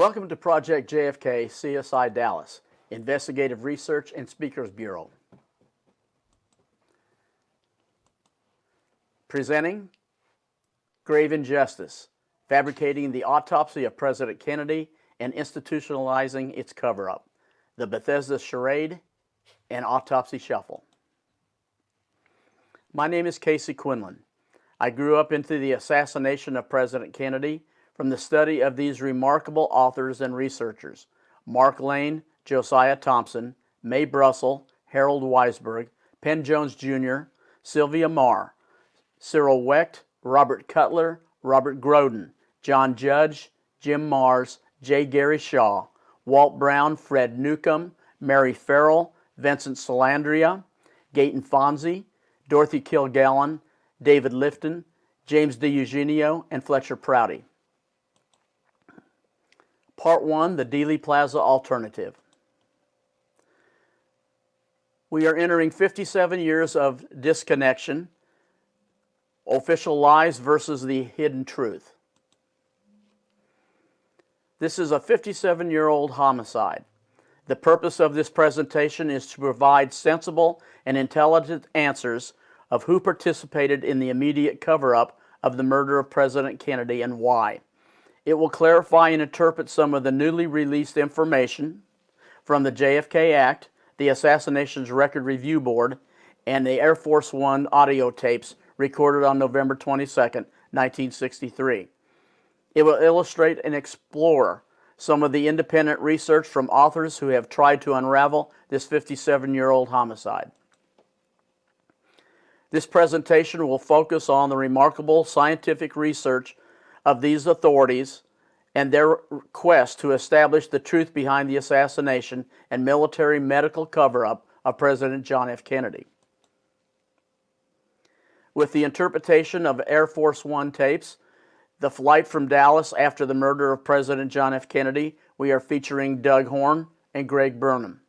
Welcome to Project JFK CSI Dallas, Investigative Research and Speakers Bureau. Presenting Grave Injustice, Fabricating the Autopsy of President Kennedy and Institutionalizing its Cover-Up, the Bethesda Charade and Autopsy Shuffle. My name is Casey Quinlan. I grew up into the assassination of President Kennedy from the study of these remarkable authors and researchers, Mark Lane, Josiah Thompson, Mae Brussel, Harold Weisberg, Penn Jones Jr., Sylvia Marr, Cyril Wecht, Robert Cutler, Robert Groden, John Judge, Jim Mars, J. Gary Shaw, Walt Brown, Fred Newcomb, Mary Farrell, Vincent Salandria, Gayton Fonzie, Dorothy Kilgallen, David Lifton, James DiEugenio, and Fletcher Prouty. Part 1, the Dealey Plaza Alternative. We are entering 57 years of disconnection, official lies versus the hidden truth. This is a 57-year-old homicide. The purpose of this presentation is to provide sensible and intelligent answers of who participated in the immediate cover-up of the murder of President Kennedy and why. It will clarify and interpret some of the newly released information from the JFK Act, the Assassinations Record Review Board, and the Air Force One audio tapes recorded on November 22, 1963. It will illustrate and explore some of the independent research from authors who have tried to unravel this 57-year-old homicide. This presentation will focus on the remarkable scientific research of these authorities and their quest to establish the truth behind the assassination and military medical cover-up of President John F. Kennedy. With the interpretation of Air Force One tapes, the flight from Dallas after the murder of President John F. Kennedy, we are featuring Doug Horn and Greg Burnham.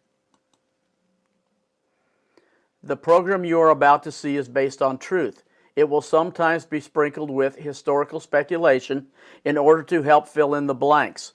The program you are about to see is based on truth. It will sometimes be sprinkled with historical speculation in order to help fill in the blanks.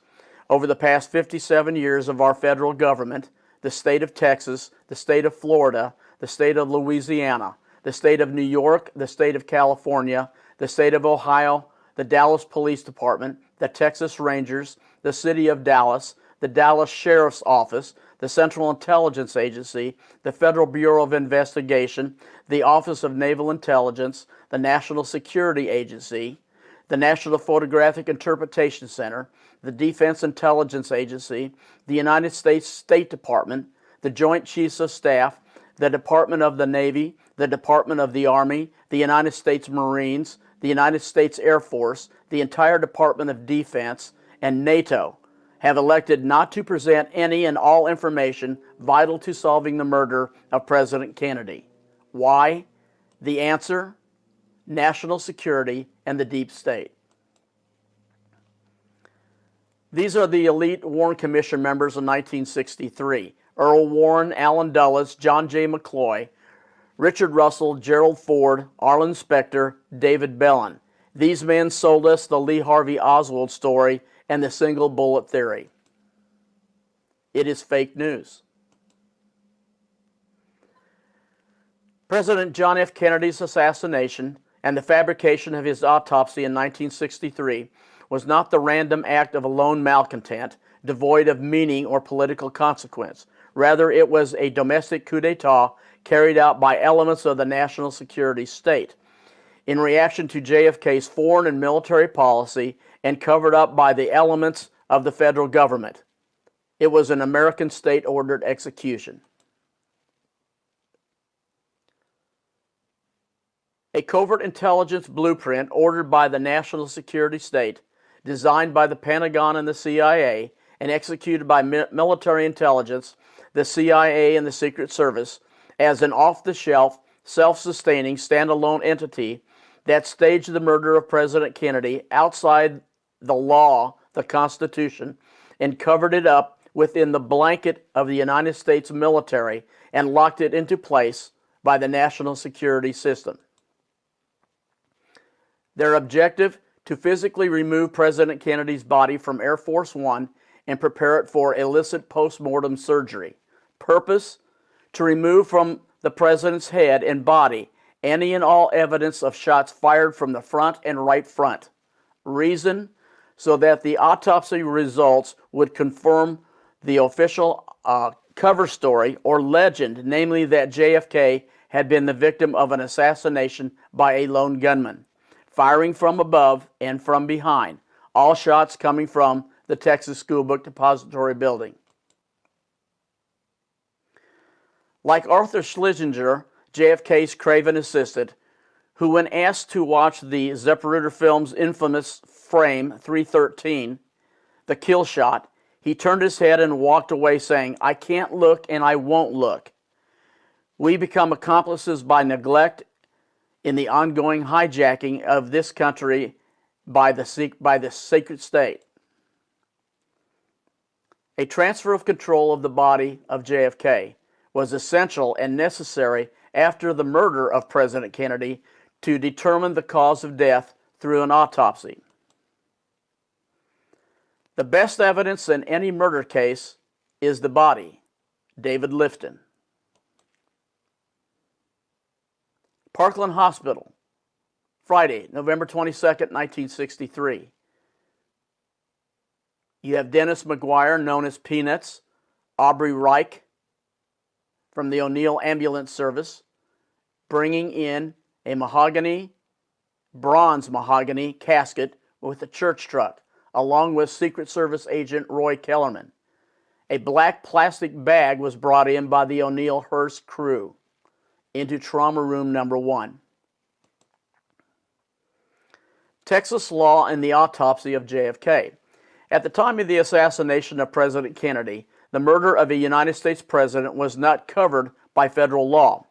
Over the past 57 years of our federal government, the state of Texas, the state of Florida, the state of Louisiana, the state of New York, the state of California, the state of Ohio, the Dallas Police Department, the Texas Rangers, the City of Dallas, the Dallas Sheriff's Office, the Central Intelligence Agency, the Federal Bureau of Investigation, the Office of Naval Intelligence, the National Security Agency, the National Photographic Interpretation Center, the Defense Intelligence Agency, the United States State Department, the Joint Chiefs of Staff, the Department of the Navy, the Department of the Army, the United States Marines, the United States Air Force, the entire Department of Defense, and NATO have elected not to present any and all information vital to solving the murder of President Kennedy. Why? The answer: national security and the deep state. These are the elite Warren Commission members of 1963. Earl Warren, Allen Dulles, John J. McCloy, Richard Russell, Gerald Ford, Arlen Specter, David Bellin. These men sold us the Lee Harvey Oswald story and the single bullet theory. It is fake news. President John F. Kennedy's assassination and the fabrication of his autopsy in 1963 was not the random act of a lone malcontent, devoid of meaning or political consequence. Rather, it was a domestic coup d'etat carried out by elements of the national security state in reaction to JFK's foreign and military policy and covered up by the elements of the federal government. It was an American state-ordered execution. A covert intelligence blueprint ordered by the national security state, designed by the Pentagon and the CIA, and executed by military intelligence, the CIA, and the Secret Service as an off-the-shelf, self-sustaining, standalone entity that staged the murder of President Kennedy outside the law, the Constitution, and covered it up within the blanket of the United States military and locked it into place by the national security system. Their objective: to physically remove President Kennedy's body from Air Force One and prepare it for illicit post-mortem surgery. Purpose: to remove from the president's head and body any and all evidence of shots fired from the front and right front. Reason: so that the autopsy results would confirm the official cover story or legend, namely that JFK had been the victim of an assassination by a lone gunman, firing from above and from behind, all shots coming from the Texas School Book Depository building. Like Arthur Schlesinger, JFK's craven assistant, who when asked to watch the Zapruder film's infamous frame 313, the kill shot, he turned his head and walked away saying, "I can't look and I won't look." We become accomplices by neglect in the ongoing hijacking of this country by the secret state. A transfer of control of the body of JFK was essential and necessary after the murder of President Kennedy to determine the cause of death through an autopsy. The best evidence in any murder case is the body. David Lifton. Parkland Hospital, Friday, November 22nd, 1963. You have Dennis McGuire, known as Peanuts, Aubrey Reich from the O'Neill Ambulance Service, bringing in a bronze mahogany casket with a church truck, along with Secret Service agent Roy Kellerman. A black plastic bag was brought in by the O'Neill Hearst crew into trauma room number 1. Texas law and the autopsy of JFK. At the time of the assassination of President Kennedy, the murder of a United States president was not covered by federal law.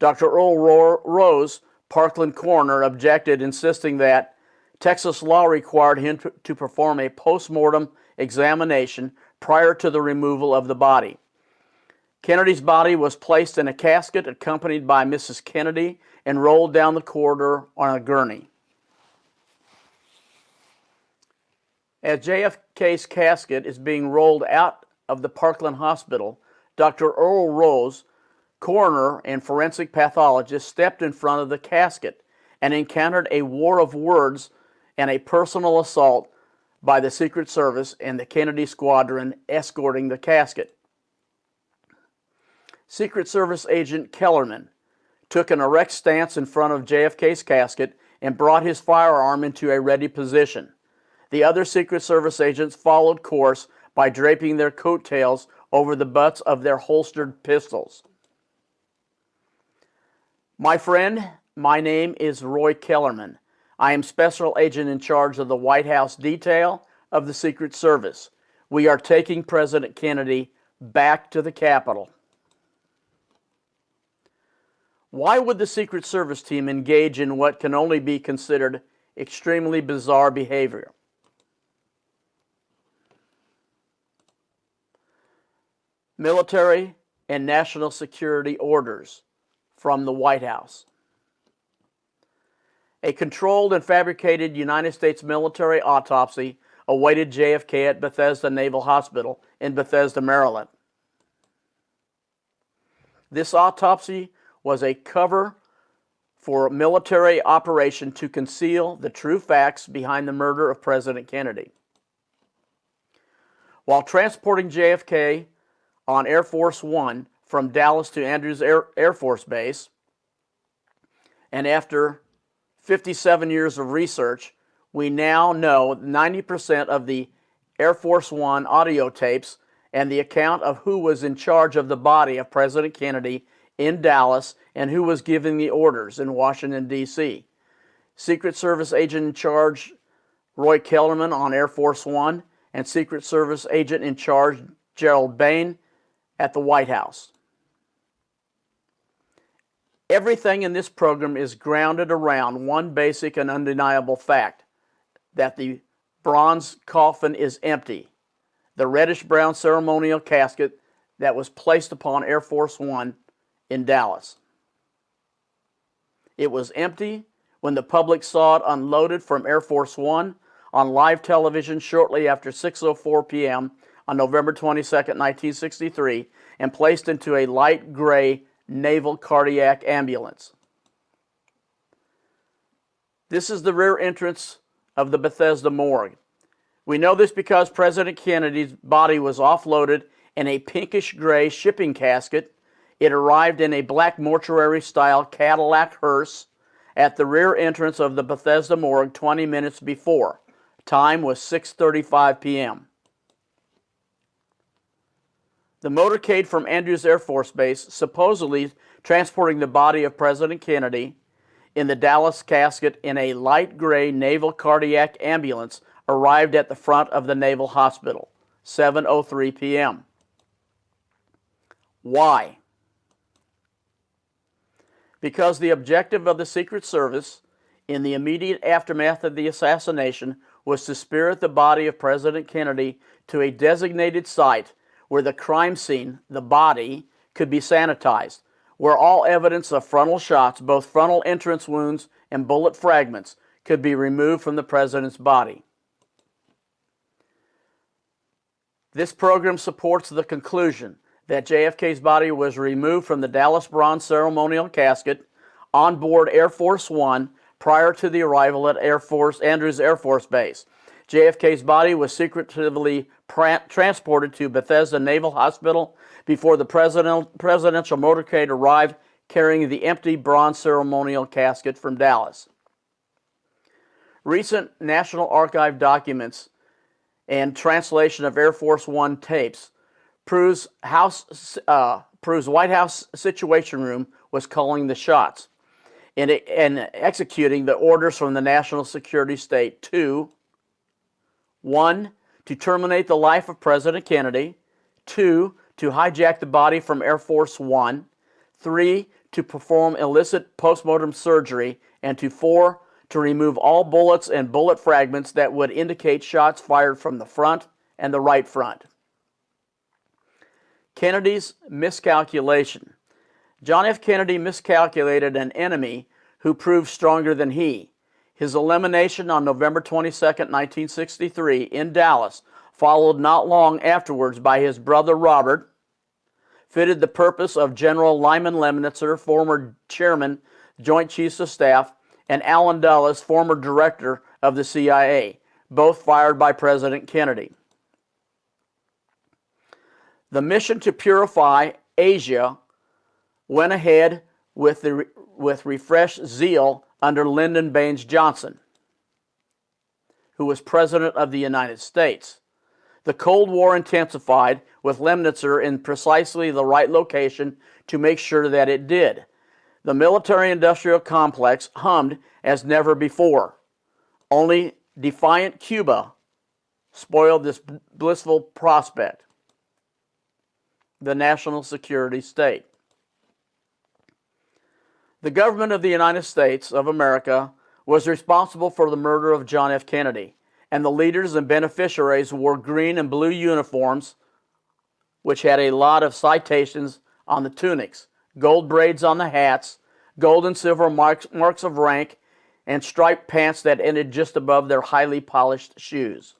Dr. Earl Rose, Parkland coroner, objected, insisting that Texas law required him to perform a post-mortem examination prior to the removal of the body. Kennedy's body was placed in a casket accompanied by Mrs. Kennedy and rolled down the corridor on a gurney. As JFK's casket is being rolled out of the Parkland Hospital, Dr. Earl Rose, coroner and forensic pathologist, stepped in front of the casket and encountered a war of words and a personal assault by the Secret Service and the Kennedy Squadron escorting the casket. Secret Service agent Kellerman took an erect stance in front of JFK's casket and brought his firearm into a ready position. The other Secret Service agents followed course by draping their coattails over the butts of their holstered pistols. "My friend, my name is Roy Kellerman. I am Special Agent in charge of the White House detail of the Secret Service. We are taking President Kennedy back to the Capitol." Why would the Secret Service team engage in what can only be considered extremely bizarre behavior? Military and national security orders from the White House. A controlled and fabricated United States military autopsy awaited JFK at Bethesda Naval Hospital in Bethesda, Maryland. This autopsy was a cover for a military operation to conceal the true facts behind the murder of President Kennedy. While transporting JFK on Air Force One from Dallas to Andrews Air Force Base, and after 57 years of research, we now know 90% of the Air Force One audio tapes and the account of who was in charge of the body of President Kennedy in Dallas and who was giving the orders in Washington, D.C. Secret Service agent in charge Roy Kellerman on Air Force One and Secret Service agent in charge Gerald Bain at the White House. Everything in this program is grounded around one basic and undeniable fact, that the bronze coffin is empty. The reddish-brown ceremonial casket that was placed upon Air Force One in Dallas. It was empty when the public saw it unloaded from Air Force One on live television shortly after 6:04 p.m. on November 22, 1963, and placed into a light gray naval cardiac ambulance. This is the rear entrance of the Bethesda morgue. We know this because President Kennedy's body was offloaded in a pinkish-gray shipping casket. It arrived in a black mortuary-style Cadillac hearse at the rear entrance of the Bethesda morgue 20 minutes before. Time was 6:35 p.m. The motorcade from Andrews Air Force Base, supposedly transporting the body of President Kennedy in the Dallas casket in a light gray naval cardiac ambulance, arrived at the front of the Naval Hospital, 7:03 p.m. Why? Because the objective of the Secret Service in the immediate aftermath of the assassination was to spirit the body of President Kennedy to a designated site where the crime scene, the body, could be sanitized, where all evidence of frontal shots, both frontal entrance wounds and bullet fragments, could be removed from the president's body. This program supports the conclusion that JFK's body was removed from the Dallas Bronze ceremonial casket on board Air Force One prior to the arrival at Andrews Air Force Base. JFK's body was secretively transported to Bethesda Naval Hospital before the presidential motorcade arrived carrying the empty bronze ceremonial casket from Dallas. Recent National Archive documents and translation of Air Force One tapes proves White House Situation Room was calling the shots and executing the orders from the National Security State to 1. To terminate the life of President Kennedy. 2. To hijack the body from Air Force One. 3. To perform illicit postmortem surgery. And 4. To remove all bullets and bullet fragments that would indicate shots fired from the front and the right front. Kennedy's miscalculation. John F. Kennedy miscalculated an enemy who proved stronger than he. His elimination on November 22, 1963 in Dallas, followed not long afterwards by his brother Robert, fitted the purpose of General Lyman Lemnitzer, former chairman, Joint Chiefs of Staff, and Allen Dulles, former director of the CIA, both fired by President Kennedy. The mission to purify Asia went ahead with refreshed zeal under Lyndon Baines Johnson, who was President of the United States. The Cold War intensified with Lemnitzer in precisely the right location to make sure that it did. The military-industrial complex hummed as never before. Only defiant Cuba spoiled this blissful prospect. The national security state. The government of the United States of America was responsible for the murder of John F. Kennedy, and the leaders and beneficiaries wore green and blue uniforms, which had a lot of citations on the tunics, gold braids on the hats, gold and silver marks of rank, and striped pants that ended just above their highly polished shoes.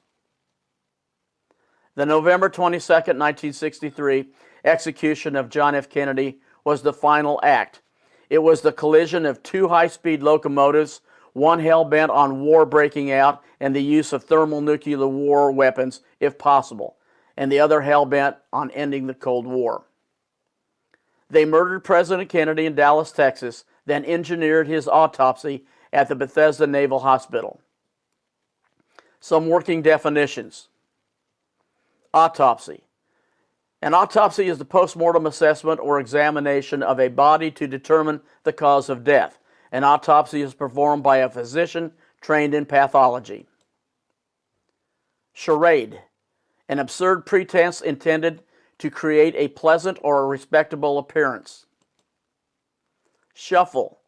The November 22, 1963 execution of John F. Kennedy was the final act. It was the collision of two high-speed locomotives, one hell-bent on war breaking out and the use of thermonuclear war weapons if possible, and the other hell-bent on ending the Cold War. They murdered President Kennedy in Dallas, Texas, then engineered his autopsy at the Bethesda Naval Hospital. Some working definitions. Autopsy. An autopsy is the postmortem assessment or examination of a body to determine the cause of death. An autopsy is performed by a physician trained in pathology. Charade. An absurd pretense intended to create a pleasant or a respectable appearance. Shuffle.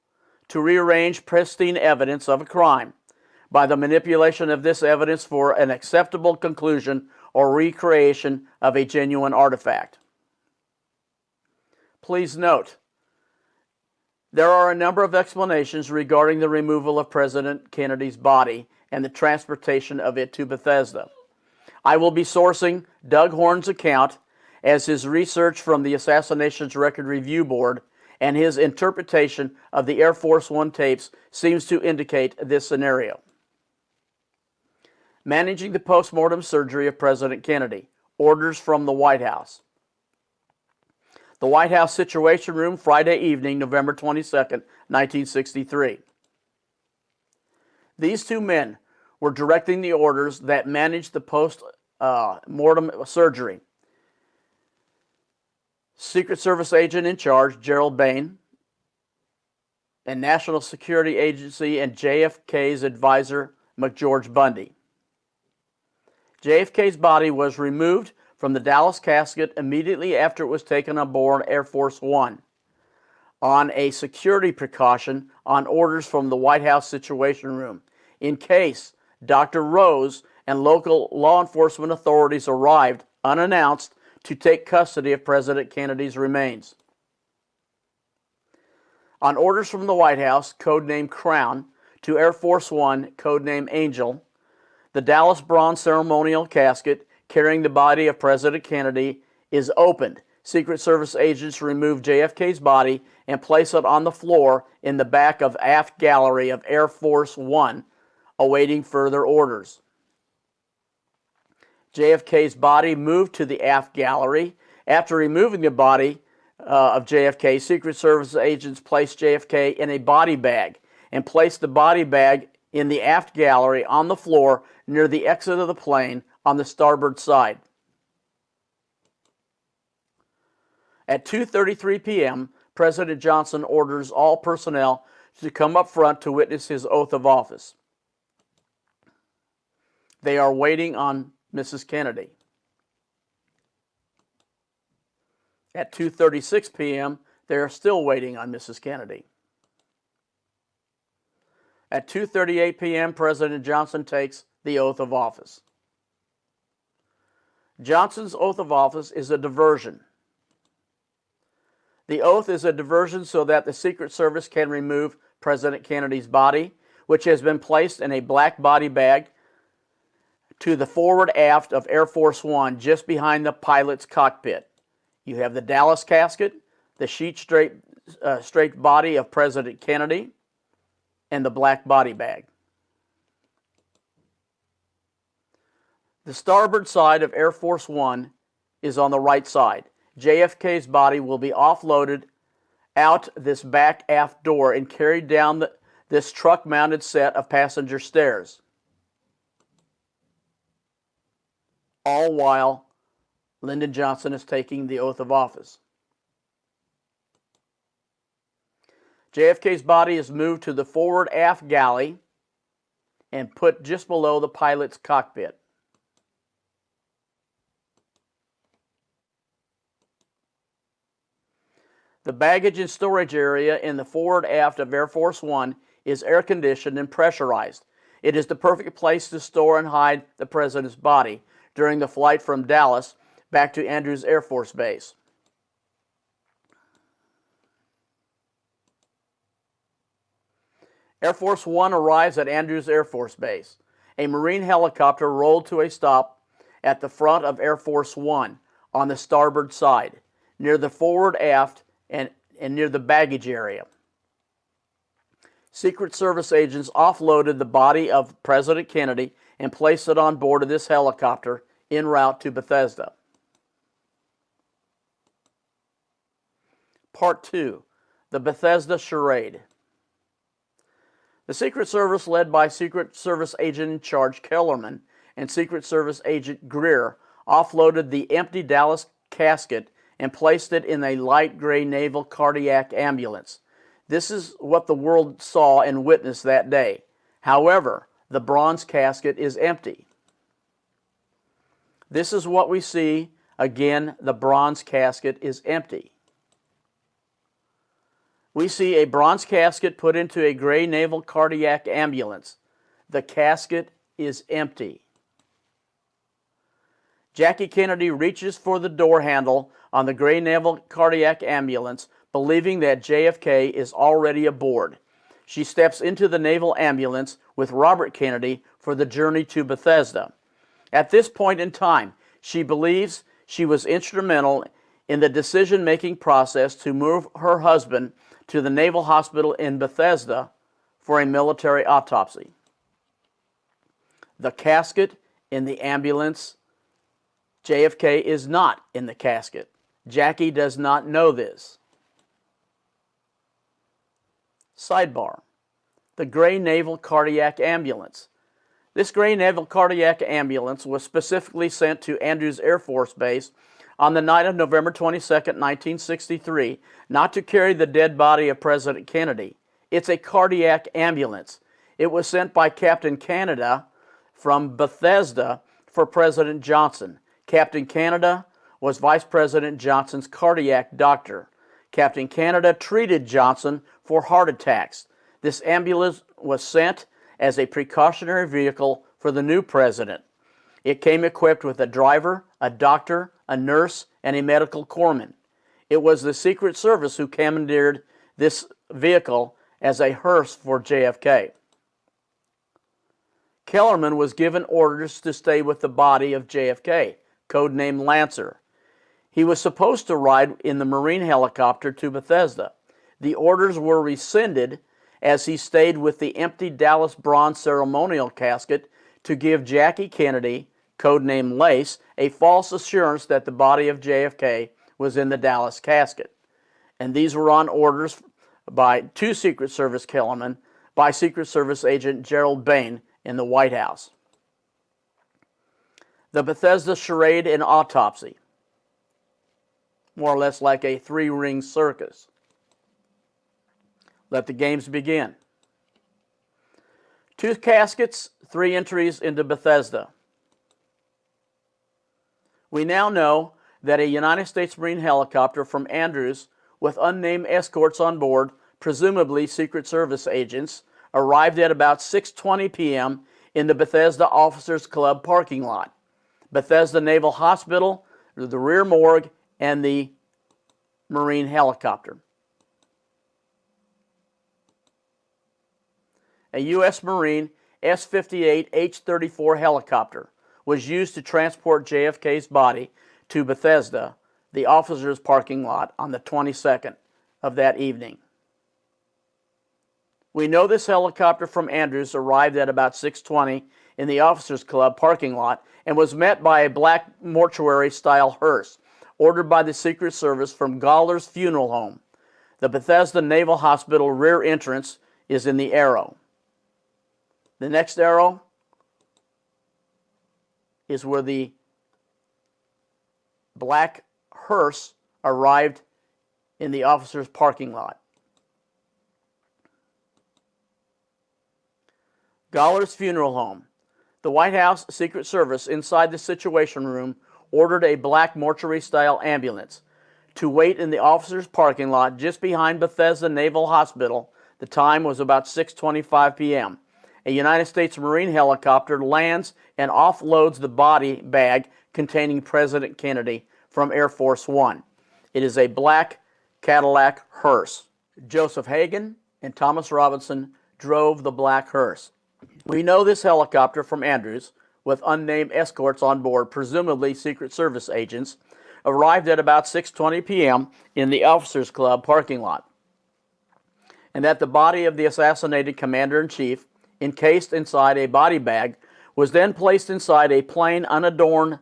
To rearrange pristine evidence of a crime by the manipulation of this evidence for an acceptable conclusion or recreation of a genuine artifact. Please note, there are a number of explanations regarding the removal of President Kennedy's body and the transportation of it to Bethesda. I will be sourcing Doug Horne's account as his research from the Assassinations Record Review Board and his interpretation of the Air Force One tapes seems to indicate this scenario. Managing the postmortem surgery of President Kennedy. Orders from the White House. The White House Situation Room, Friday evening, November 22nd, 1963. These two men were directing the orders that managed the post-mortem surgery. Secret Service agent in charge, Gerald Bain, and National Security Agency and JFK's advisor, McGeorge Bundy. JFK's body was removed from the Dallas casket immediately after it was taken aboard Air Force One on a security precaution on orders from the White House Situation Room in case Dr. Rose and local law enforcement authorities arrived unannounced to take custody of President Kennedy's remains. On orders from the White House, codenamed Crown, to Air Force One, codenamed Angel, the Dallas bronze ceremonial casket carrying the body of President Kennedy is opened. Secret Service agents remove JFK's body and place it on the floor in the back of aft gallery of Air Force One, awaiting further orders. JFK's body moved to the aft gallery. After removing the body of JFK, Secret Service agents placed JFK in a body bag and placed the body bag in the aft gallery on the floor near the exit of the plane on the starboard side. At 2:33 p.m., President Johnson orders all personnel to come up front to witness his oath of office. They are waiting on Mrs. Kennedy. At 2:36 p.m., they are still waiting on Mrs. Kennedy. At 2:38 p.m., President Johnson takes the oath of office. Johnson's oath of office is a diversion. The oath is a diversion so that the Secret Service can remove President Kennedy's body, which has been placed in a black body bag, to the forward aft of Air Force One, just behind the pilot's cockpit. You have the Dallas casket, the sheet straight body of President Kennedy, and the black body bag. The starboard side of Air Force One is on the right side. JFK's body will be offloaded out this back aft door and carried down this truck-mounted set of passenger stairs. All while Lyndon Johnson is taking the oath of office. JFK's body is moved to the forward aft galley and put just below the pilot's cockpit. The baggage and storage area in the forward aft of Air Force One is air-conditioned and pressurized. It is the perfect place to store and hide the President's body during the flight from Dallas back to Andrews Air Force Base. Air Force One arrives at Andrews Air Force Base. A Marine helicopter rolled to a stop at the front of Air Force One on the starboard side, near the forward aft and near the baggage area. Secret Service agents offloaded the body of President Kennedy and placed it on board of this helicopter en route to Bethesda. Part 2. The Bethesda Charade. The Secret Service, led by Secret Service agent in charge Kellerman and Secret Service agent Greer, offloaded the empty Dallas casket and placed it in a light gray naval cardiac ambulance. This is what the world saw and witnessed that day. However, the bronze casket is empty. This is what we see again. The bronze casket is empty. We see a bronze casket put into a gray naval cardiac ambulance. The casket is empty. Jackie Kennedy reaches for the door handle on the gray naval cardiac ambulance, believing that JFK is already aboard. she steps into the naval ambulance with Robert Kennedy for the journey to Bethesda. At this point in time, she believes she was instrumental in the decision-making process to move her husband to the Naval Hospital in Bethesda for a military autopsy. The casket in the ambulance, JFK is not in the casket. Jackie does not know this. Sidebar: the Gray Naval Cardiac Ambulance. This Gray Naval Cardiac Ambulance was specifically sent to Andrews Air Force Base on the night of November 22, 1963, not to carry the dead body of President Kennedy. It's a cardiac ambulance. It was sent by Captain Canada from Bethesda for President Johnson. Captain Canada was Vice President Johnson's cardiac doctor. Captain Canada treated Johnson for heart attacks. This ambulance was sent as a precautionary vehicle for the new president. It came equipped with a driver, a doctor, a nurse, and a medical corpsman. It was the Secret Service who commandeered this vehicle as a hearse for JFK. Kellerman was given orders to stay with the body of JFK, codenamed Lancer. He was supposed to ride in the Marine helicopter to Bethesda. The orders were rescinded as he stayed with the empty Dallas bronze ceremonial casket to give Jackie Kennedy, codenamed Lace, a false assurance that the body of JFK was in the Dallas casket. And these were on orders to Secret Service Kellerman by Secret Service agent Gerald Bain in the White House. The Bethesda charade and autopsy, more or less like a three-ring circus. Let the games begin. 2 caskets, 3 entries into Bethesda. We now know that a United States Marine helicopter from Andrews with unnamed escorts on board, presumably Secret Service agents, arrived at about 6:20 p.m. in the Bethesda Officers Club parking lot. Bethesda Naval Hospital, the rear morgue, and the Marine helicopter. A U.S. Marine S-58 H-34 helicopter was used to transport JFK's body to Bethesda, the officers' parking lot, on the 22nd of that evening. We know this helicopter from Andrews arrived at about 6:20 in the Officers Club parking lot and was met by a black mortuary-style hearse ordered by the Secret Service from Gawler's Funeral Home. The Bethesda Naval Hospital rear entrance is in the arrow. The next arrow is where the black hearse arrived in the officers' parking lot. Gawler's Funeral Home. The White House Secret Service, inside the Situation Room, ordered a black mortuary-style ambulance to wait in the officers' parking lot just behind Bethesda Naval Hospital. The time was about 6:25 p.m. A United States Marine helicopter lands and offloads the body bag containing President Kennedy from Air Force One. It is a black Cadillac hearse. Joseph Hagan and Thomas Robinson drove the black hearse. We know this helicopter from Andrews, with unnamed escorts on board, presumably Secret Service agents, arrived at about 6:20 p.m. in the Officers Club parking lot, and that the body of the assassinated Commander-in-Chief, encased inside a body bag, was then placed inside a plain, unadorned,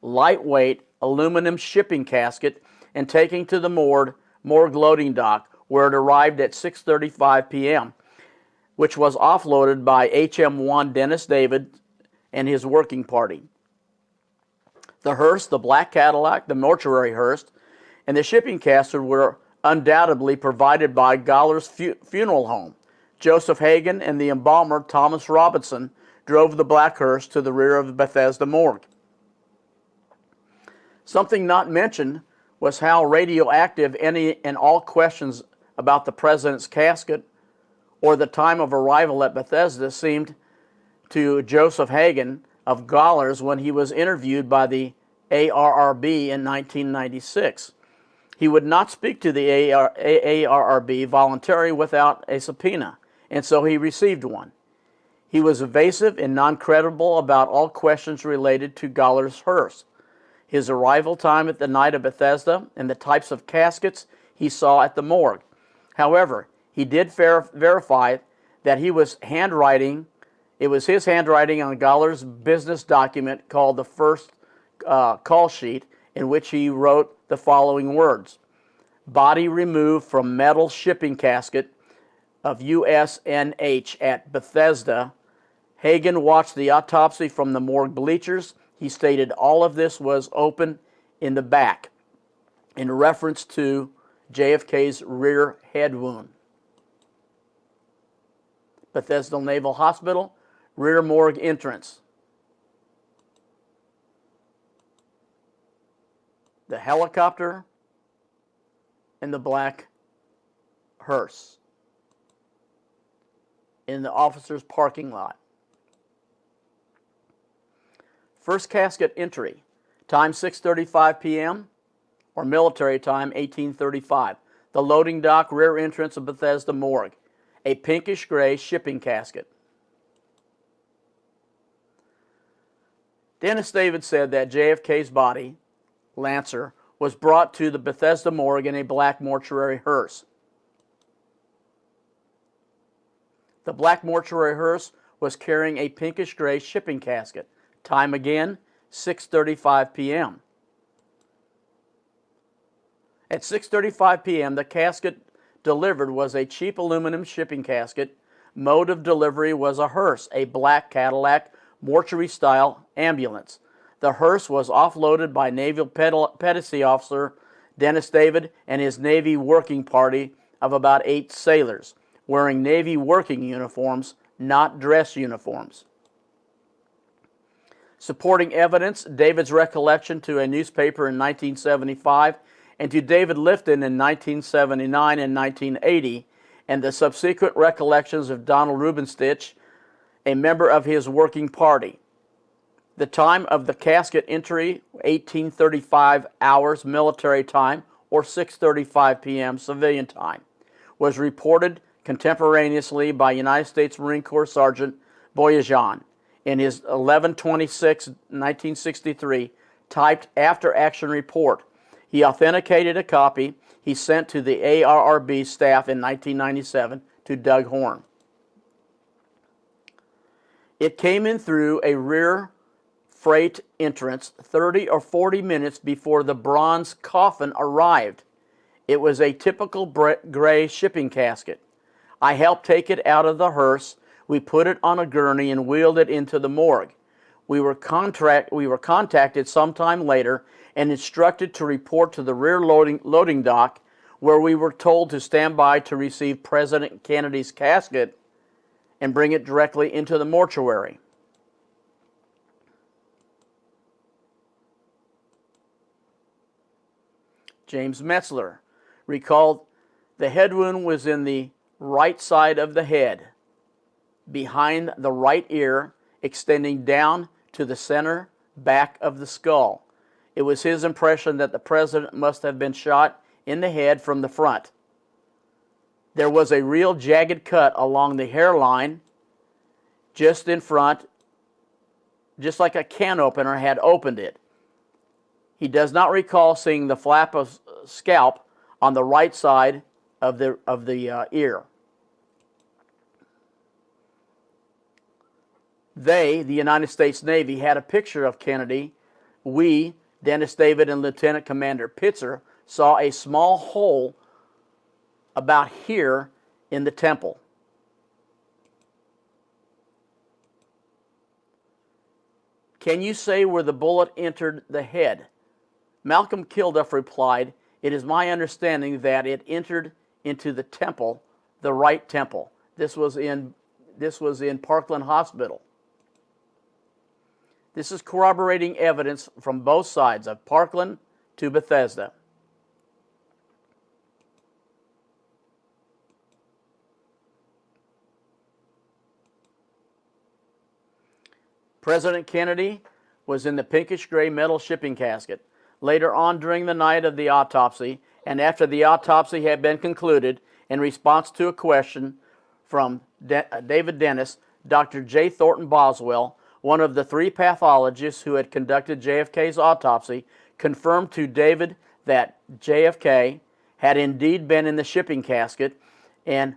lightweight aluminum shipping casket and taken to the morgue loading dock, where it arrived at 6:35 p.m., which was offloaded by HM1 Dennis David and his working party. The hearse, the black Cadillac, the mortuary hearse, and the shipping casket were undoubtedly provided by Gawler's Funeral Home. Joseph Hagan and the embalmer Thomas Robinson drove the black hearse to the rear of the Bethesda morgue. Something not mentioned was how radioactive any and all questions about the president's casket or the time of arrival at Bethesda seemed to Joseph Hagan of Gawler's when he was interviewed by the ARRB in 1996. He would not speak to the ARRB voluntarily without a subpoena. and so he received one. He was evasive and non-credible about all questions related to Goller's hearse, his arrival time at the night of Bethesda, and the types of caskets he saw at the morgue. However, he did verify that it was his handwriting on Goller's business document called the first call sheet, in which he wrote the following words: "Body removed from metal shipping casket of USNH at Bethesda. Hagen watched the autopsy from the morgue bleachers. He stated all of this was open in the back," in reference to JFK's rear head wound. Bethesda Naval Hospital, rear morgue entrance. The helicopter and the black hearse in the officer's parking lot. First casket entry, time 6:35 p.m. or military time 1835. The loading dock, rear entrance of Bethesda morgue. A pinkish gray shipping casket. Dennis David said that JFK's body, Lancer, was brought to the Bethesda morgue in a black mortuary hearse. The black mortuary hearse was carrying a pinkish gray shipping casket. Time again, 6:35 p.m. At 6:35 p.m., the casket delivered was a cheap aluminum shipping casket. Mode of delivery was a hearse, a black Cadillac mortuary-style ambulance. The hearse was offloaded by Naval Petty Officer Dennis David and his Navy working party of about 8 sailors, wearing Navy working uniforms, not dress uniforms. Supporting evidence, David's recollection to a newspaper in 1975 and to David Lifton in 1979 and 1980, and the subsequent recollections of Donald Rubenstich, a member of his working party. The time of the casket entry, 1835 hours military time, or 6:35 p.m. civilian time, was reported contemporaneously by United States Marine Corps Sergeant Boyajian in his 11/26/1963 typed after-action report. He authenticated a copy he sent to the ARRB staff in 1997 to Doug Horn. It came in through a rear freight entrance 30 or 40 minutes before the bronze coffin arrived. It was a typical gray shipping casket. I helped take it out of the hearse. We put it on a gurney and wheeled it into the morgue. We were contacted sometime later and instructed to report to the rear loading dock, where we were told to stand by to receive President Kennedy's casket and bring it directly into the mortuary. James Metzler recalled the head wound was in the right side of the head, behind the right ear, extending down to the center back of the skull. It was his impression that the president must have been shot in the head from the front. There was a real jagged cut along the hairline just in front, just like a can opener had opened it. He does not recall seeing the flap of scalp on the right side of the ear. They, the United States Navy, had a picture of Kennedy. We, Dennis David and Lieutenant Commander Pitzer, saw a small hole about here in the temple. Can you say where the bullet entered the head? Malcolm Kilduff replied, it is my understanding that it entered into the temple, the right temple. This was in Parkland Hospital. This is corroborating evidence from both sides, of Parkland to Bethesda. President Kennedy was in the pinkish gray metal shipping casket. Later on during the night of the autopsy, and after the autopsy had been concluded, in response to a question from David Dennis, Dr. J. Thornton Boswell, one of the 3 pathologists who had conducted JFK's autopsy, confirmed to David that JFK had indeed been in the shipping casket and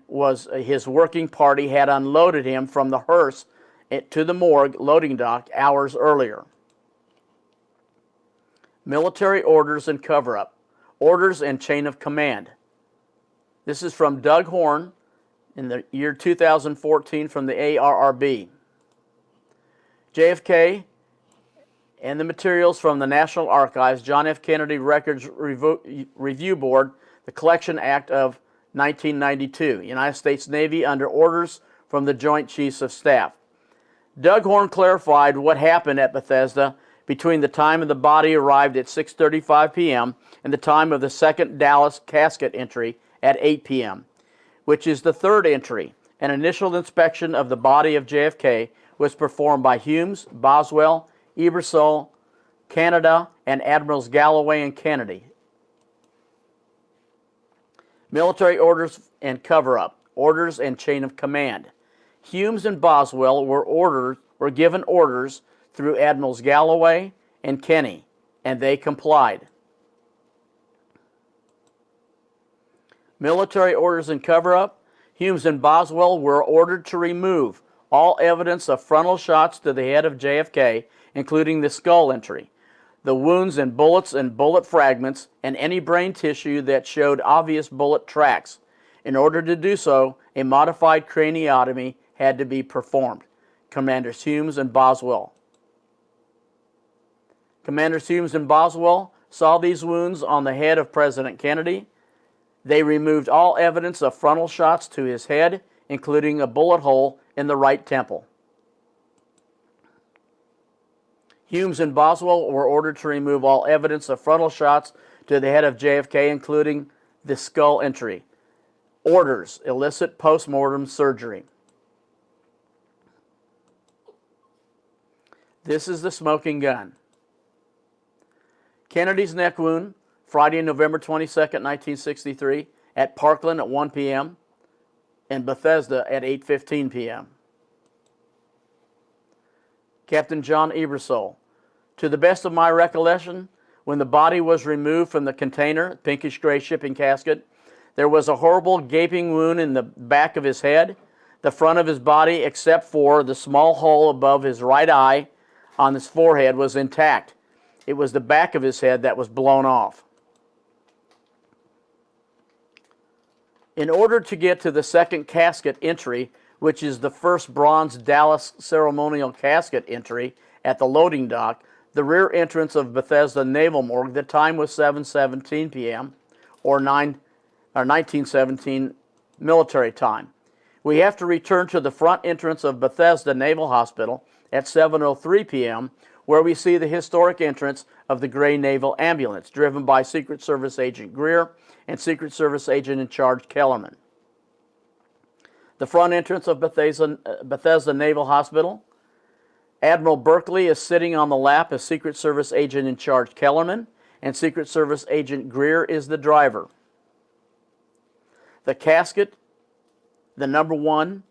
his working party had unloaded him from the hearse to the morgue loading dock hours earlier. Military orders and cover-up. Orders and chain of command. This is from Doug Horn in the year 2014 from the ARRB. JFK and the materials from the National Archives, John F. Kennedy Records Review Board, the Collection Act of 1992, United States Navy under orders from the Joint Chiefs of Staff. Doug Horn clarified what happened at Bethesda between the time of the body arrived at 6:35 p.m. and the time of the second Dallas casket entry at 8 p.m., which is the third entry. An initial inspection of the body of JFK was performed by Humes, Boswell, Ebersole, Canada, and Admirals Galloway and Kennedy. Military orders and cover-up. Orders and chain of command. Humes and Boswell were given orders through Admirals Galloway and Kennedy, and they complied. Military orders and cover-up. Humes and Boswell were ordered to remove all evidence of frontal shots to the head of JFK, including the skull entry, the wounds and bullet fragments, and any brain tissue that showed obvious bullet tracks. In order to do so, a modified craniotomy had to be performed. Commanders Humes and Boswell. Commanders Humes and Boswell saw these wounds on the head of President Kennedy. They removed all evidence of frontal shots to his head, including a bullet hole in the right temple. Humes and Boswell were ordered to remove all evidence of frontal shots to the head of JFK, including the skull entry. Orders: illicit post-mortem surgery. This is the smoking gun. Kennedy's neck wound, Friday, November 22nd, 1963, at Parkland at 1 p.m. and Bethesda at 8:15 p.m. Captain John Ebersole. To the best of my recollection, when the body was removed from the container, pinkish-gray shipping casket, there was a horrible gaping wound in the back of his head. The front of his body, except for the small hole above his right eye on his forehead, was intact. It was the back of his head that was blown off. In order to get to the second casket entry, which is the first bronze Dallas ceremonial casket entry at the loading dock, the rear entrance of Bethesda Naval Morgue, the time was 7:17 p.m. or 1917 military time. We have to return to the front entrance of Bethesda Naval Hospital at 7:03 p.m., where we see the historic entrance of the Gray Naval Ambulance, driven by Secret Service Agent Greer and Secret Service Agent in Charge Kellerman. The front entrance of Bethesda Naval Hospital. Admiral Berkeley is sitting on the lap as Secret Service Agent in Charge Kellerman, and Secret Service Agent Greer is the driver. The casket, the number 1,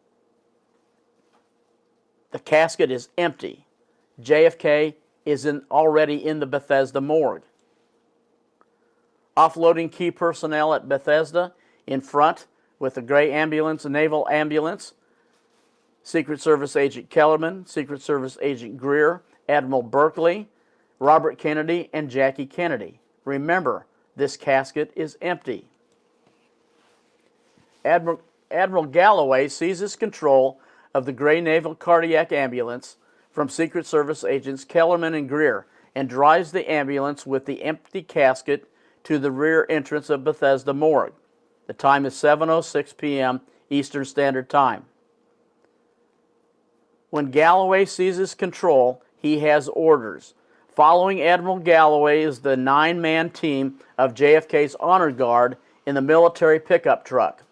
the casket is empty. JFK is already in the Bethesda morgue. Offloading key personnel at Bethesda in front with the Gray Ambulance, Naval Ambulance, Secret Service Agent Kellerman, Secret Service Agent Greer, Admiral Berkeley, Robert Kennedy, and Jackie Kennedy. Remember, this casket is empty. Admiral Galloway seizes control of the Gray Naval Cardiac Ambulance from Secret Service Agents Kellerman and Greer and drives the ambulance with the empty casket to the rear entrance of Bethesda morgue. The time is 7:06 p.m. Eastern Standard Time. When Galloway seizes control, he has orders. Following Admiral Galloway is the 9-man team of JFK's Honor Guard in the military pickup truck.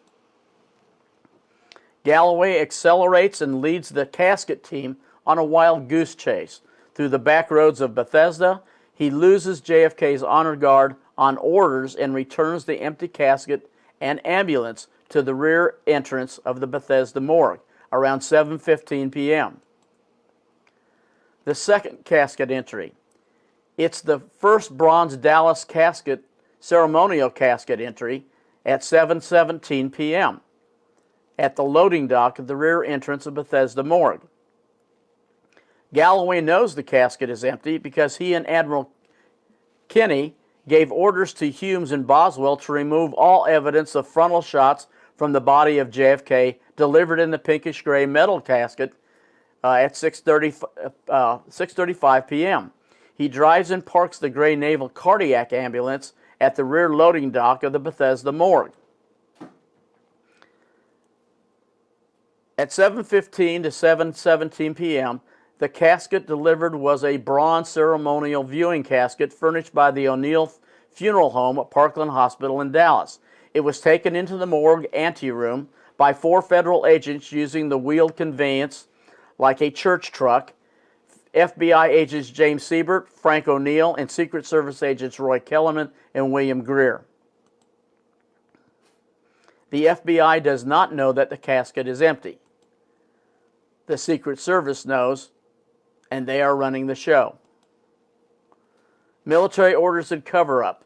Galloway accelerates and leads the casket team on a wild goose chase. Through the back roads of Bethesda, he loses JFK's Honor Guard on orders and returns the empty casket and ambulance to the rear entrance of the Bethesda morgue around 7:15 p.m. The second casket entry. It's the first bronze Dallas casket, ceremonial casket entry at 7:17 p.m. at the loading dock of the rear entrance of Bethesda morgue. Galloway knows the casket is empty because he and Admiral Kinney gave orders to Humes and Boswell to remove all evidence of frontal shots from the body of JFK delivered in the pinkish-gray metal casket at 6:35 p.m. He drives and parks the gray naval cardiac ambulance at the rear loading dock of the Bethesda morgue. At 7:15 to 7:17 p.m., the casket delivered was a bronze ceremonial viewing casket furnished by the O'Neill Funeral Home at Parkland Hospital in Dallas. It was taken into the morgue anteroom by 4 federal agents using the wheeled conveyance like a church truck. FBI agents James Siebert, Frank O'Neill, and Secret Service agents Roy Kellerman and William Greer. The FBI does not know that the casket is empty. The Secret Service knows, and they are running the show. Military orders and cover-up.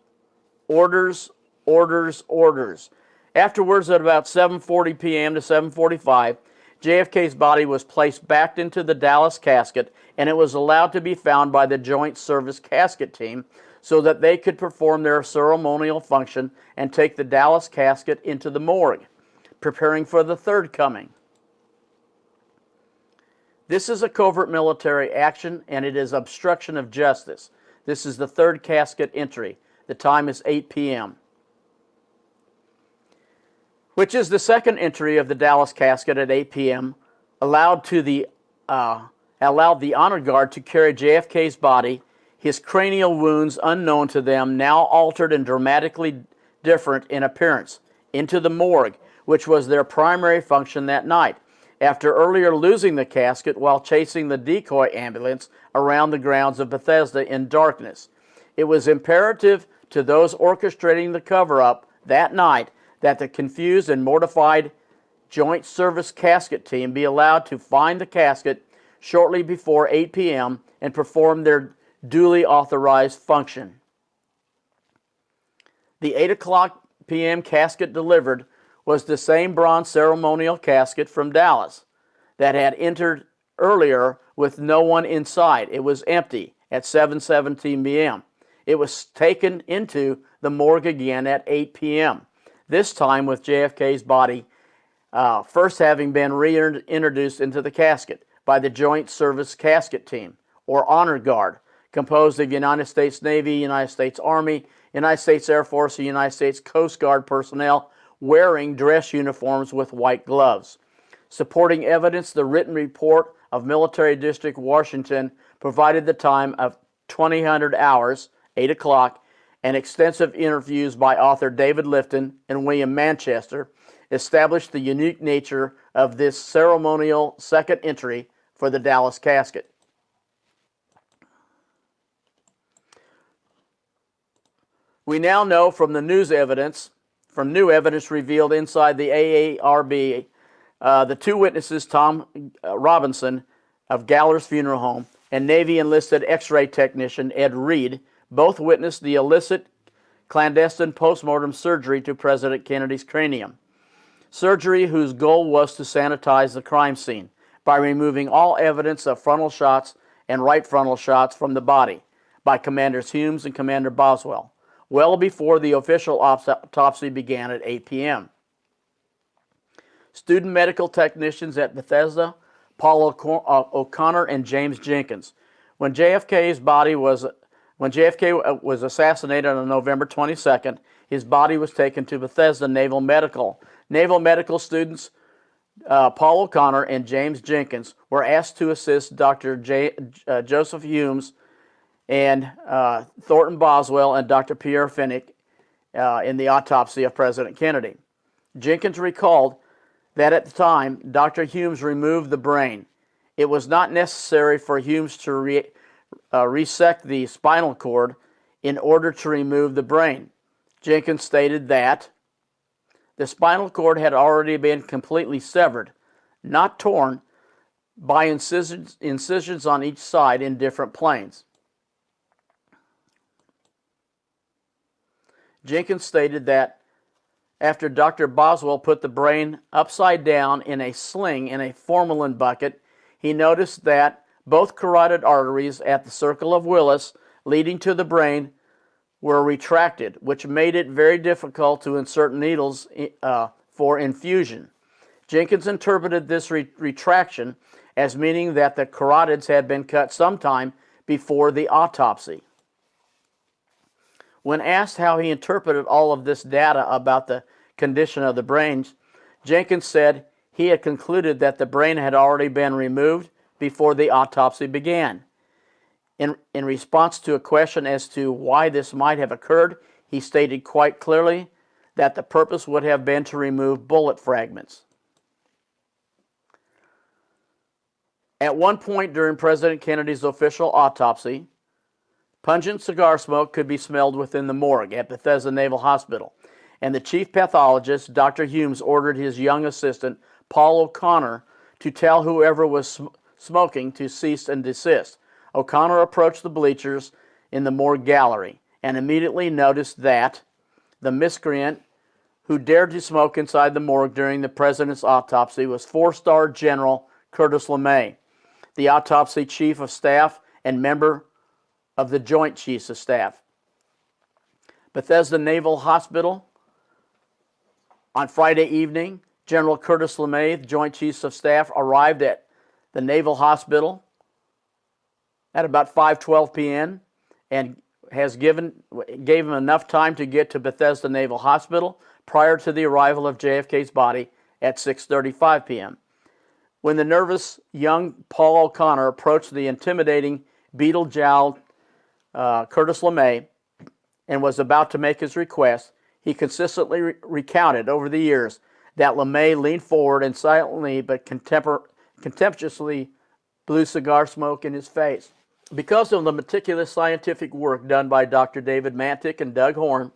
Orders, orders, orders. Afterwards, at about 7:40 p.m. to 7:45, JFK's body was placed back into the Dallas casket, and it was allowed to be found by the Joint Service Casket Team so that they could perform their ceremonial function and take the Dallas casket into the morgue, preparing for the third coming. This is a covert military action, and it is obstruction of justice. This is the third casket entry. The time is 8 p.m., which is the second entry of the Dallas casket at 8 p.m., allowed the honor guard to carry JFK's body, his cranial wounds unknown to them, now altered and dramatically different in appearance, into the morgue, which was their primary function that night, after earlier losing the casket while chasing the decoy ambulance around the grounds of Bethesda in darkness. It was imperative to those orchestrating the cover-up that night that the confused and mortified Joint Service Casket Team be allowed to find the casket shortly before 8 p.m. and perform their duly authorized function. The 8 o'clock p.m. casket delivered was the same bronze ceremonial casket from Dallas that had entered earlier with no one inside. It was empty at 7:17 p.m. It was taken into the morgue again at 8 p.m., this time with JFK's body first having been reintroduced into the casket by the Joint Service Casket Team, or Honor Guard, composed of United States Navy, United States Army, United States Air Force, and United States Coast Guard personnel wearing dress uniforms with white gloves. Supporting evidence, the written report of Military District Washington provided the time of 2000 hours, 8 o'clock, and extensive interviews by author David Lifton and William Manchester established the unique nature of this ceremonial second entry for the Dallas casket. We now know from new evidence revealed inside the AARB, the 2 witnesses, Tom Robinson of Galler's Funeral Home and Navy enlisted X-ray technician Ed Reed, both witnessed the illicit clandestine postmortem surgery to President Kennedy's cranium. Surgery whose goal was to sanitize the crime scene by removing all evidence of frontal shots and right frontal shots from the body by Commanders Humes and Commander Boswell, well before the official autopsy began at 8 p.m. Student medical technicians at Bethesda, Paul O'Connor and James Jenkins. When JFK was assassinated on November 22nd, his body was taken to Bethesda Naval Medical. Naval medical students Paul O'Connor and James Jenkins were asked to assist Dr. Joseph Humes and Thornton Boswell and Dr. Pierre Finnick in the autopsy of President Kennedy. Jenkins recalled that at the time, Dr. Humes removed the brain. It was not necessary for Humes to resect the spinal cord in order to remove the brain. Jenkins stated that The spinal cord had already been completely severed, not torn, by incisions on each side in different planes. Jenkins stated that after Dr. Boswell put the brain upside down in a sling in a formalin bucket, he noticed that both carotid arteries at the circle of Willis leading to the brain were retracted, which made it very difficult to insert needles for infusion. Jenkins interpreted this retraction as meaning that the carotids had been cut sometime before the autopsy. When asked how he interpreted all of this data about the condition of the brains, Jenkins said he had concluded that the brain had already been removed before the autopsy began. In response to a question as to why this might have occurred, he stated quite clearly that the purpose would have been to remove bullet fragments. At one point during President Kennedy's official autopsy, pungent cigar smoke could be smelled within the morgue at Bethesda Naval Hospital, and the chief pathologist, Dr. Humes, ordered his young assistant, Paul O'Connor, to tell whoever was smoking to cease and desist. O'Connor approached the bleachers in the morgue gallery and immediately noticed that the miscreant who dared to smoke inside the morgue during the president's autopsy was four-star General Curtis LeMay, the autopsy chief of staff and member of the Joint Chiefs of Staff. Bethesda Naval Hospital. On Friday evening, General Curtis LeMay, the Joint Chiefs of Staff, arrived at the Naval Hospital at about 5:12 p.m. and gave him enough time to get to Bethesda Naval Hospital prior to the arrival of JFK's body at 6:35 p.m. When the nervous young Paul O'Connor approached the intimidating beetle-jowled Curtis LeMay and was about to make his request, he consistently recounted over the years that LeMay leaned forward and silently but contemptuously blew cigar smoke in his face. Because of the meticulous scientific work done by Dr. David Mantik and Doug Horn,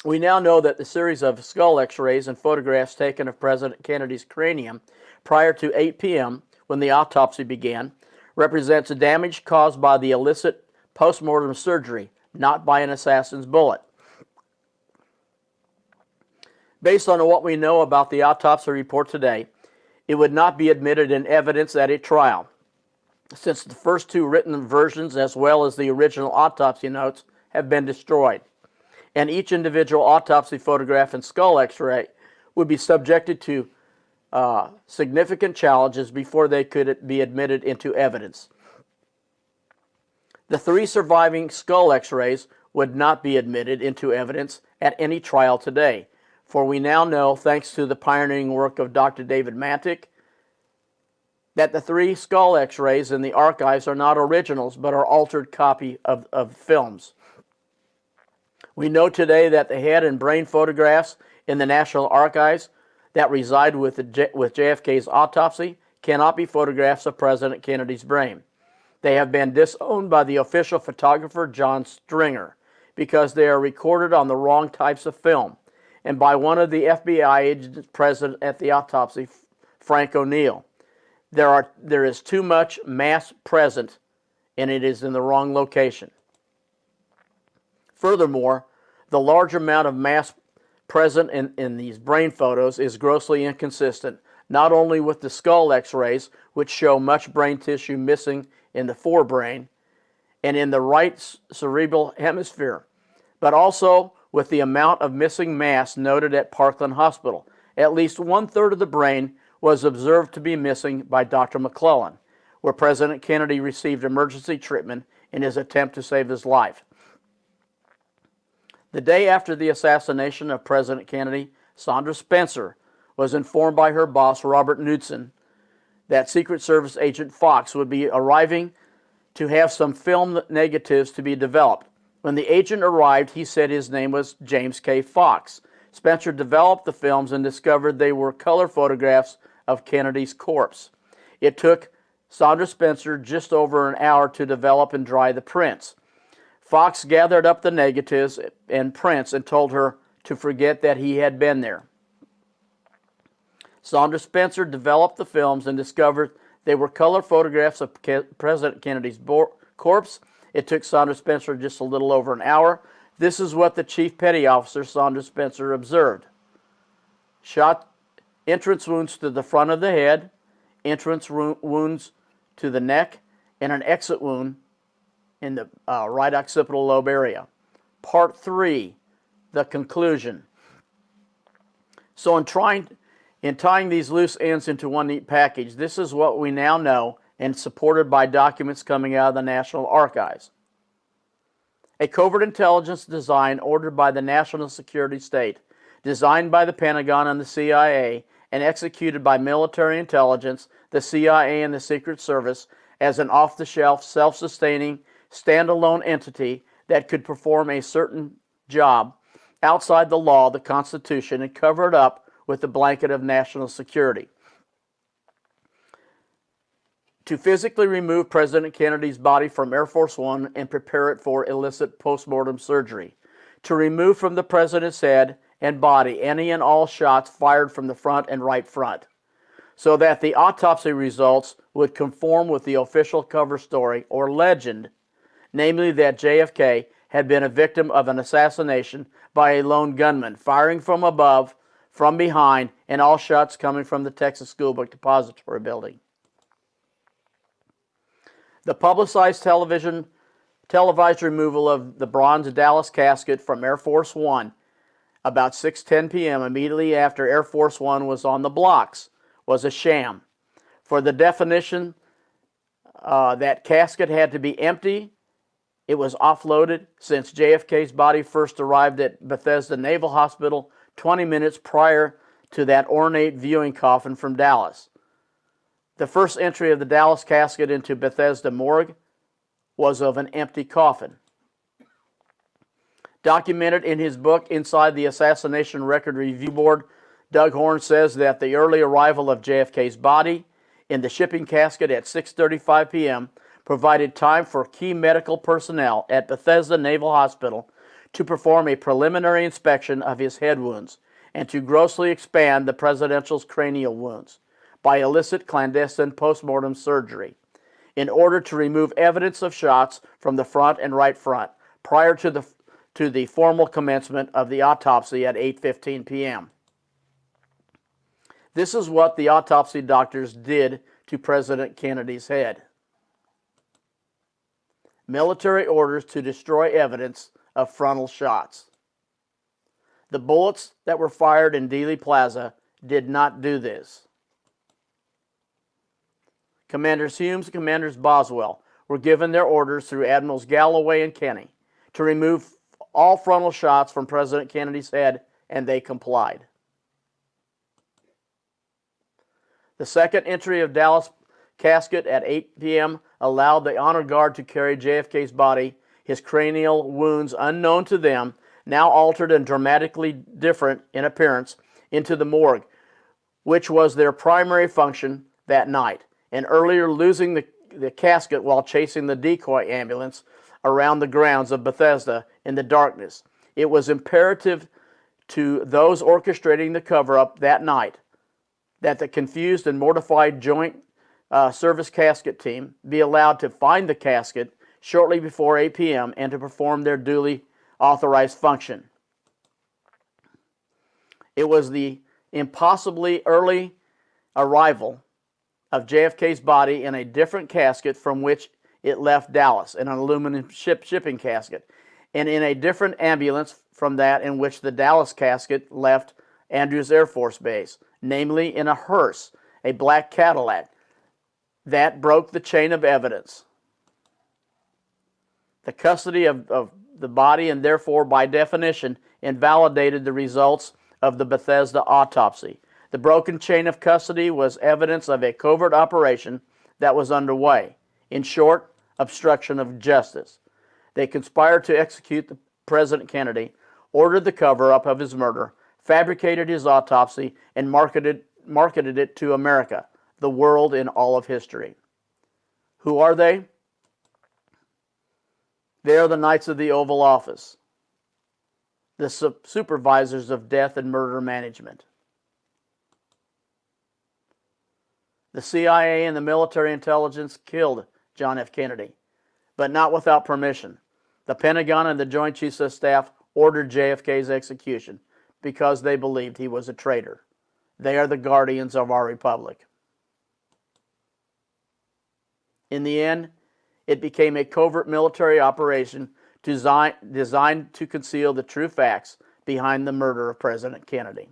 we now know that the series of skull x-rays and photographs taken of President Kennedy's cranium prior to 8 p.m., when the autopsy began, represents damage caused by the illicit post-mortem surgery, not by an assassin's bullet. Based on what we know about the autopsy report today, it would not be admitted in evidence at a trial, since the first two written versions as well as the original autopsy notes have been destroyed, and each individual autopsy photograph and skull x-ray would be subjected to significant challenges before they could be admitted into evidence. The three surviving skull x-rays would not be admitted into evidence at any trial today, for we now know, thanks to the pioneering work of Dr. David Mantik, that the three skull x-rays in the archives are not originals but are altered copy of films. We know today that the head and brain photographs in the National Archives that reside with JFK's autopsy cannot be photographs of President Kennedy's brain. They have been disowned by the official photographer John Stringer because they are recorded on the wrong types of film, and by one of the FBI agents present at the autopsy, Frank O'Neill. There is too much mass present, and it is in the wrong location. Furthermore, the large amount of mass present in these brain photos is grossly inconsistent, not only with the skull x-rays, which show much brain tissue missing in the forebrain and in the right cerebral hemisphere, but also with the amount of missing mass noted at Parkland Hospital. At least 1/3 of the brain was observed to be missing by Dr. McClellan, where President Kennedy received emergency treatment in his attempt to save his life. The day after the assassination of President Kennedy, Sandra Spencer was informed by her boss, Robert Knudsen, that Secret Service agent Fox would be arriving to have some film negatives to be developed. When the agent arrived, he said his name was James K. Fox. Spencer developed the films and discovered they were color photographs of Kennedy's corpse. It took Sandra Spencer just over an hour to develop and dry the prints. Fox gathered up the negatives and prints and told her to forget that he had been there. Saunders Spencer developed the films and discovered they were color photographs of President Kennedy's corpse. It took Saunders Spencer just a little over an hour. This is what the Chief Petty Officer, Saunders Spencer, observed. Entrance wounds to the front of the head, entrance wounds to the neck, and an exit wound in the right occipital lobe area. Part 3, the conclusion. So in tying these loose ends into one neat package, this is what we now know and supported by documents coming out of the National Archives. A covert intelligence design ordered by the National Security State, designed by the Pentagon and the CIA, and executed by military intelligence, the CIA, and the Secret Service as an off-the-shelf, self-sustaining, standalone entity that could perform a certain job outside the law, the Constitution, and cover it up with the blanket of national security. To physically remove President Kennedy's body from Air Force One and prepare it for illicit postmortem surgery. To remove from the president's head and body any and all shots fired from the front and right front, so that the autopsy results would conform with the official cover story or legend, namely that JFK had been a victim of an assassination by a lone gunman, firing from above, from behind, and all shots coming from the Texas Schoolbook Depository building. The publicized televised removal of the bronze Dallas casket from Air Force One about 6:10 p.m. immediately after Air Force One was on the blocks was a sham. For the definition, that casket had to be empty. It was offloaded since JFK's body first arrived at Bethesda Naval Hospital 20 minutes prior to that ornate viewing coffin from Dallas. The first entry of the Dallas casket into Bethesda morgue was of an empty coffin. Documented in his book, Inside the Assassination Record Review Board, Doug Horne says that the early arrival of JFK's body in the shipping casket at 6:35 p.m. provided time for key medical personnel at Bethesda Naval Hospital to perform a preliminary inspection of his head wounds and to grossly expand the presidential's cranial wounds by illicit clandestine postmortem surgery in order to remove evidence of shots from the front and right front prior to the formal commencement of the autopsy at 8:15 p.m. This is what the autopsy doctors did to President Kennedy's head. Military orders to destroy evidence of frontal shots. The bullets that were fired in Dealey Plaza did not do this. Commanders Humes and Commanders Boswell were given their orders through Admirals Galloway and Kenney to remove all frontal shots from President Kennedy's head, and they complied. The second entry of Dallas casket at 8 p.m. allowed the honor guard to carry JFK's body, his cranial wounds unknown to them, now altered and dramatically different in appearance, into the morgue, which was their primary function that night, and earlier losing the casket while chasing the decoy ambulance around the grounds of Bethesda in the darkness. It was imperative to those orchestrating the cover-up that night that the confused and mortified Joint Service Casket Team be allowed to find the casket shortly before 8 p.m. and to perform their duly authorized function. It was the impossibly early arrival of JFK's body in a different casket from which it left Dallas, an aluminum shipping casket, and in a different ambulance from that in which the Dallas casket left Andrews Air Force Base, namely in a hearse, a black Cadillac. That broke the chain of evidence. The custody of the body, and therefore, by definition, invalidated the results of the Bethesda autopsy. The broken chain of custody was evidence of a covert operation that was underway. In short, obstruction of justice. They conspired to execute President Kennedy, ordered the cover-up of his murder, fabricated his autopsy, and marketed it to America, the world, in all of history. Who are they? They are the Knights of the Oval Office. the supervisors of death and murder management. The CIA and the military intelligence killed John F. Kennedy, but not without permission. The Pentagon and the Joint Chiefs of Staff ordered JFK's execution because they believed he was a traitor. They are the guardians of our republic. In the end, it became a covert military operation designed to conceal the true facts behind the murder of President Kennedy.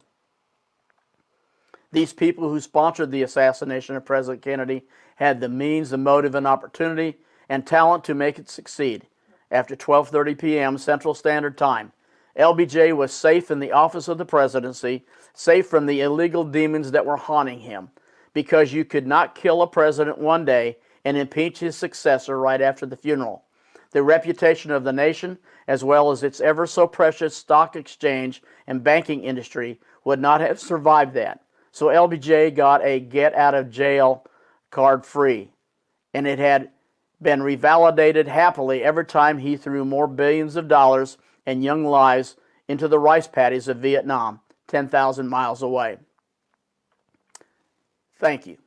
These people who sponsored the assassination of President Kennedy had the means, the motive, and opportunity, and talent to make it succeed. After 12:30 p.m. Central Standard Time, LBJ was safe in the office of the presidency, safe from the illegal demons that were haunting him, because you could not kill a president one day and impeach his successor right after the funeral. The reputation of the nation, as well as its ever so precious stock exchange and banking industry, would not have survived that. So LBJ got a get out of jail card free, and it had been revalidated happily every time he threw more billions of dollars and young lives into the rice paddies of Vietnam, 10,000 miles away. Thank you.